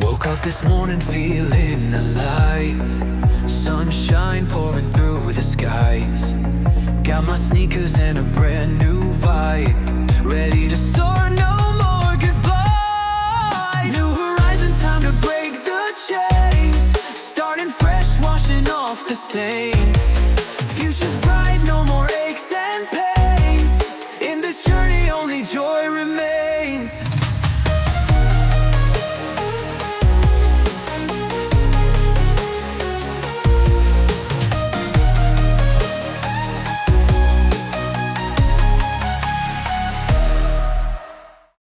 Woke up this morning feeling alive. Sunshine pouring through the skies. Got my sneakers and a brand new vibe. Ready to soar, no more goodbyes. New horizon, time to break the chains. Starting fresh, washing off the stain.